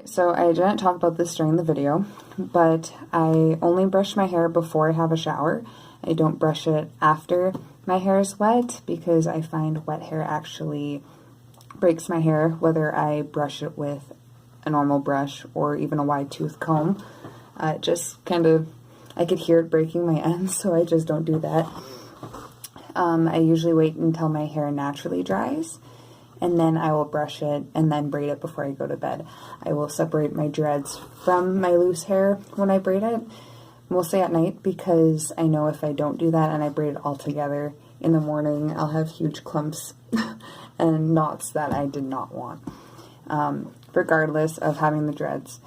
So I didn't talk about this during the video, but I only brush my hair before I have a shower. I don't brush it after my hair is wet because I find wet hair actually breaks my hair, whether I brush it with a normal brush or even a wide tooth comb. It just kind of, I could hear it breaking my ends, so I just don't do that. I usually wait until my hair naturally dries, and then I will brush it and then braid it before I go to bed. I will separate my dreads from my loose hair when I braid it, mostly at night, because I know if I don't do that and I braid it all together in the morning, I'll have huge clumps and knots that I did not want. Regardless of having the dreads.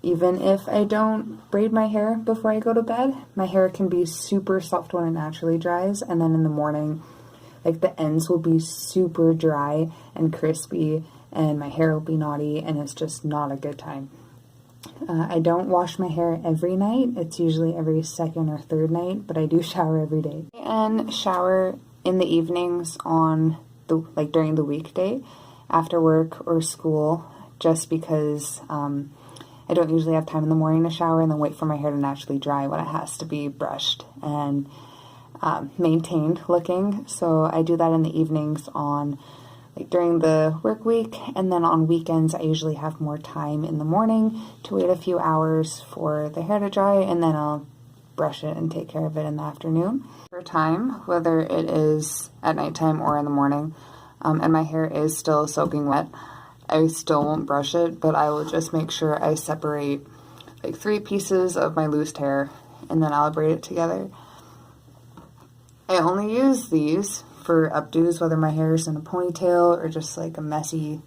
Even if I don't braid my hair before I go to bed, my hair can be super soft when it naturally dries, and then in the morning, like, the ends will be super dry and crispy, and my hair will be knotty, and it's just not a good time. I don't wash my hair every night. It's usually every second or third night, but I do shower every day. And shower in the evenings on during the weekday after work or school, just because I don't usually have time in the morning to shower and then wait for my hair to naturally dry when it has to be brushed and maintained looking. So I do that in the evenings on during the work week, and then on weekends I usually have more time in the morning to wait a few hours for the hair to dry, and then I'll brush it and take care of it in the afternoon. For time, whether it is at nighttime or in the morning, and my hair is still soaking wet, I still won't brush it, but I will just make sure I separate 3 pieces of my loose hair, and then I'll braid it together. I only use these for updos, whether my hair is in a ponytail or just a messy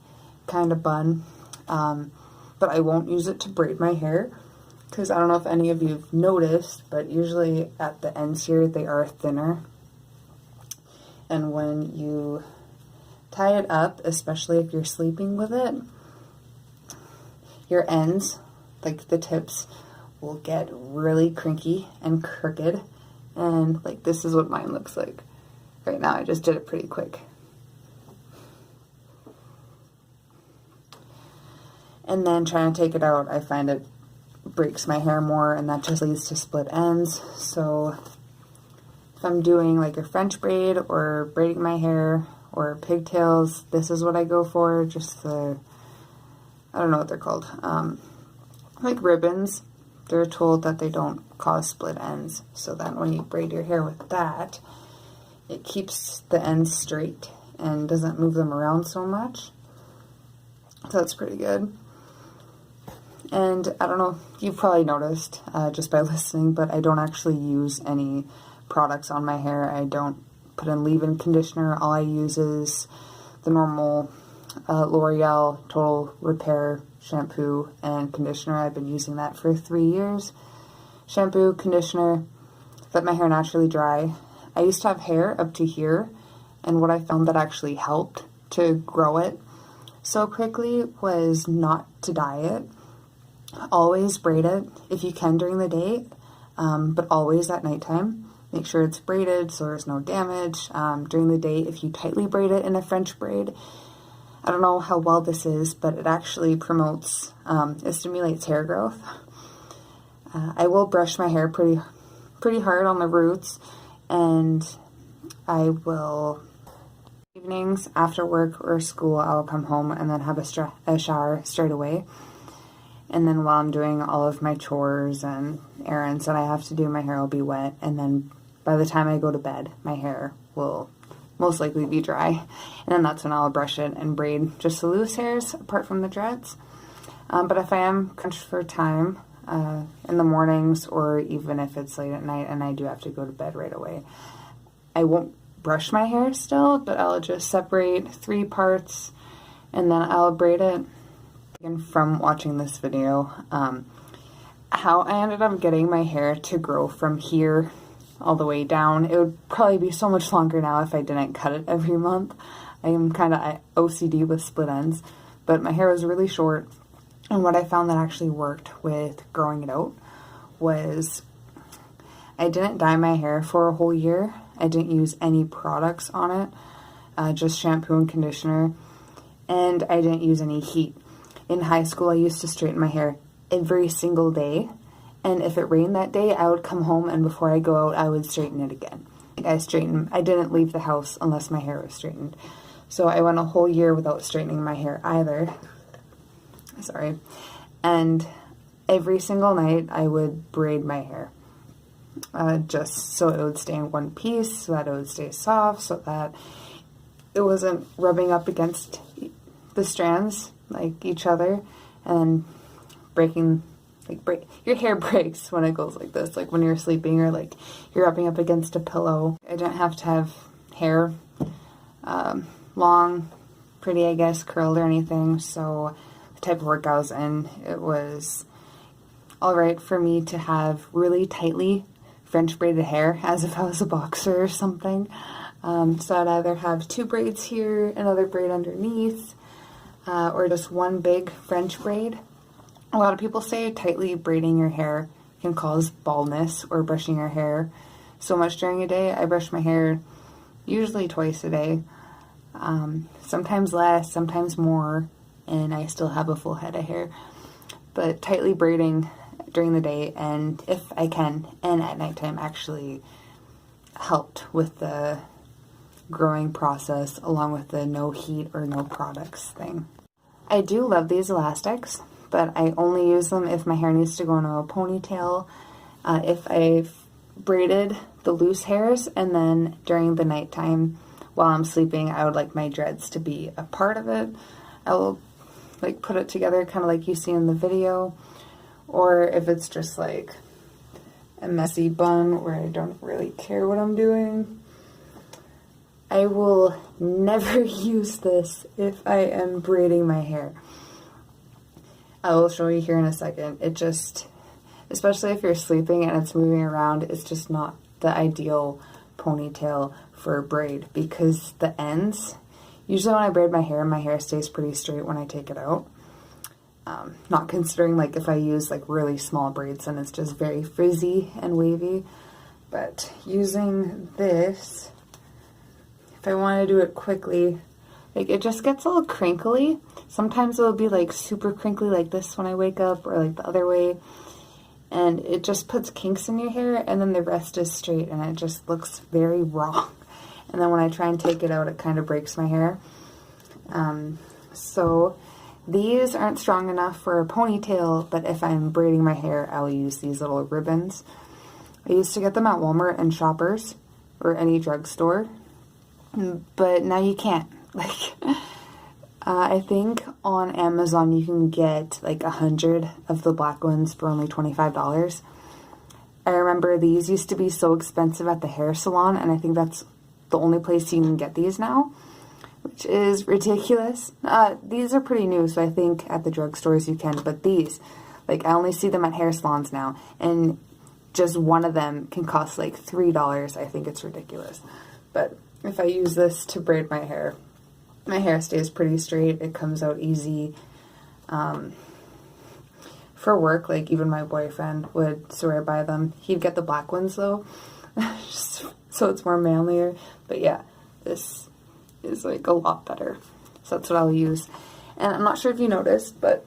kind of bun, but I won't use it to braid my hair, because I don't know if any of you have noticed, but usually at the ends here they are thinner, and when you tie it up, especially if you're sleeping with it, your ends, the tips, will get really crinky and crooked, and this is what mine looks like right now. I just did it pretty quick. And then trying to take it out, I find it breaks my hair more, and that just leads to split ends. So if I'm doing a French braid or braiding my hair or pigtails, this is what I go for. Just I don't know what they're called, ribbons. They're told that they don't cause split ends, so that when you braid your hair with that, it keeps the ends straight and doesn't move them around so much. So that's pretty good. And I don't know, you've probably noticed just by listening, but I don't actually use any products on my hair. I don't put in leave-in conditioner. All I use is the normal L'Oreal Total Repair shampoo and conditioner. I've been using that for 3 years. Shampoo, conditioner, let my hair naturally dry. I used to have hair up to here, and what I found that actually helped to grow it so quickly was not to dye it. Always braid it if you can during the day, but always at nighttime. Make sure it's braided so there's no damage. During the day, if you tightly braid it in a French braid, I don't know how well this is, but it actually promotes, it stimulates hair growth. I will brush my hair pretty hard on the roots, and I will, evenings after work or school, I'll come home and then have a shower straight away. And then while I'm doing all of my chores and errands that I have to do, my hair will be wet, and then by the time I go to bed, my hair will most likely be dry, and then that's when I'll brush it and braid just the loose hairs apart from the dreads. But if I am crunched for time in the mornings, or even if it's late at night and I do have to go to bed right away, I won't brush my hair still, but I'll just separate 3 parts and then I'll braid it. And from watching this video, how I ended up getting my hair to grow from here all the way down, it would probably be so much longer now if I didn't cut it every month. I am kind of OCD with split ends, but my hair was really short, and what I found that actually worked with growing it out was I didn't dye my hair for a whole year. I didn't use any products on it, just shampoo and conditioner, and I didn't use any heat. in high school, I used to straighten my hair every single day. And if it rained that day, I would come home, and before I go out, I would straighten it again. I didn't leave the house unless my hair was straightened. So I went a whole year without straightening my hair either. Sorry. And every single night, I would braid my hair. Just so it would stay in one piece, so that it would stay soft, so that it wasn't rubbing up against the strands, like each other, and breaking, your hair breaks when it goes like this, like when you're sleeping or like you're rubbing up against a pillow. I didn't have to have hair long, pretty, I guess, curled or anything, so the type of work I was in, it was alright for me to have really tightly French braided hair, as if I was a boxer or something. So I'd either have 2 braids here, another braid underneath, or just one big French braid. A lot of people say tightly braiding your hair can cause baldness or brushing your hair so much during a day. I brush my hair usually twice a day, sometimes less, sometimes more, and I still have a full head of hair. But tightly braiding during the day, and if I can, and at nighttime, actually helped with the growing process, along with the no heat or no products thing. I do love these elastics, but I only use them if my hair needs to go into a ponytail, if I've braided the loose hairs, and then during the nighttime while I'm sleeping, I would like my dreads to be a part of it. I will like put it together kind of like you see in the video. Or if it's just like a messy bun where I don't really care what I'm doing, I will never use this if I am braiding my hair. I will show you here in a second. It just, especially if you're sleeping and it's moving around, it's just not the ideal ponytail for a braid, because the ends, usually when I braid my hair stays pretty straight when I take it out. Not considering like if I use like really small braids and it's just very frizzy and wavy. But using this, if I want to do it quickly, like it just gets a little crinkly. Sometimes it'll be like super crinkly like this when I wake up, or like the other way. And it just puts kinks in your hair, and then the rest is straight, and it just looks very wrong. And then when I try and take it out, it kind of breaks my hair. So these aren't strong enough for a ponytail, but if I'm braiding my hair, I'll use these little ribbons. I used to get them at Walmart and Shoppers or any drugstore, but now you can't. Like, I think on Amazon you can get like 100 of the black ones for only $25. I remember these used to be so expensive at the hair salon, and I think that's the only place you can get these now, which is ridiculous. These are pretty new, so I think at the drugstores you can, but these, like, I only see them at hair salons now, and just one of them can cost like $3. I think it's ridiculous. But if I use this to braid my hair stays pretty straight. It comes out easy. For work, like, even my boyfriend would swear by them. He'd get the black ones, though, just so it's more manlier. But yeah, this is like a lot better. So that's what I'll use. And I'm not sure if you noticed, but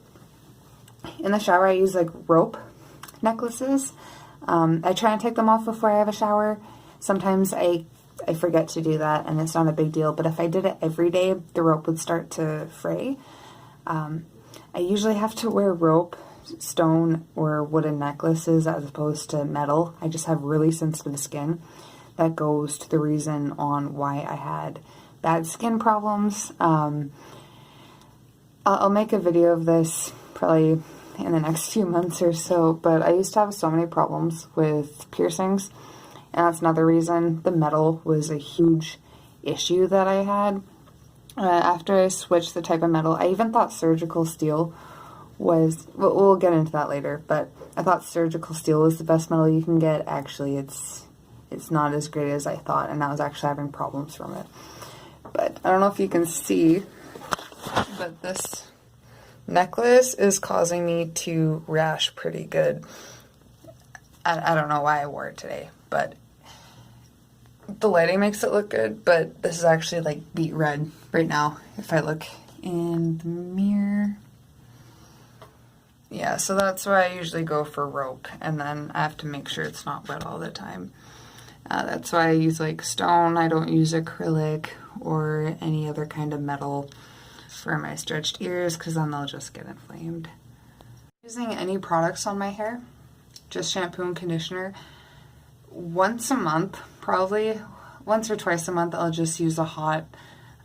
in the shower I use like rope necklaces. I try and take them off before I have a shower. Sometimes I forget to do that, and it's not a big deal. But if I did it every day, the rope would start to fray. I usually have to wear rope, stone, or wooden necklaces as opposed to metal. I just have really sensitive skin. That goes to the reason on why I had bad skin problems. I'll make a video of this probably in the next few months or so, but I used to have so many problems with piercings, and that's another reason. The metal was a huge issue that I had. After I switched the type of metal, I even thought surgical steel was, we'll get into that later, but I thought surgical steel was the best metal you can get. Actually, it's not as great as I thought, and I was actually having problems from it. But I don't know if you can see, but this necklace is causing me to rash pretty good. I don't know why I wore it today, but the lighting makes it look good, but this is actually like beet red right now. If I look in the mirror, Yeah, so that's why I usually go for rope, and then I have to make sure it's not wet all the time. That's why I use like stone. I don't use acrylic or any other kind of metal for my stretched ears, because then they'll just get inflamed. Using any products on my hair, just shampoo and conditioner. Once a month, probably once or twice a month, I'll just use a hot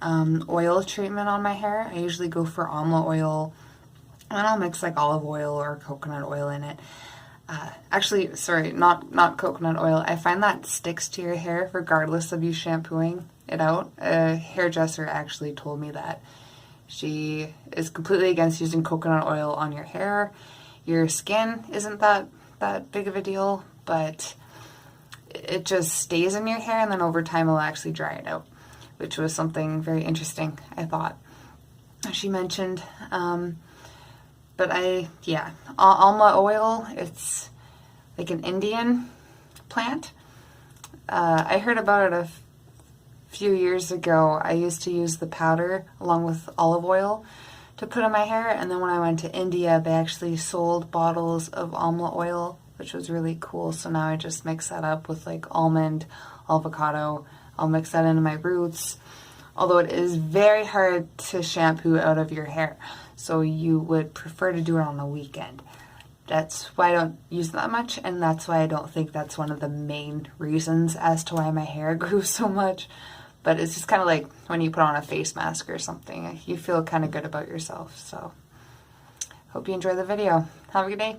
oil treatment on my hair. I usually go for almond oil, and I'll mix like olive oil or coconut oil in it. Actually, sorry, not coconut oil. I find that sticks to your hair regardless of you shampooing it out. A hairdresser actually told me that. She is completely against using coconut oil on your hair. Your skin isn't that big of a deal, but it just stays in your hair, and then over time it'll actually dry it out, which was something very interesting, I thought. She mentioned, but alma oil, it's like an Indian plant. I heard about it a few years ago. I used to use the powder along with olive oil to put in my hair, and then when I went to India, they actually sold bottles of alma oil, which was really cool. So now I just mix that up with like almond, avocado. I'll mix that into my roots, although it is very hard to shampoo out of your hair, so you would prefer to do it on the weekend. That's why I don't use that much, and that's why I don't think that's one of the main reasons as to why my hair grew so much. But it's just kind of like when you put on a face mask or something, you feel kind of good about yourself. So hope you enjoy the video. Have a good day.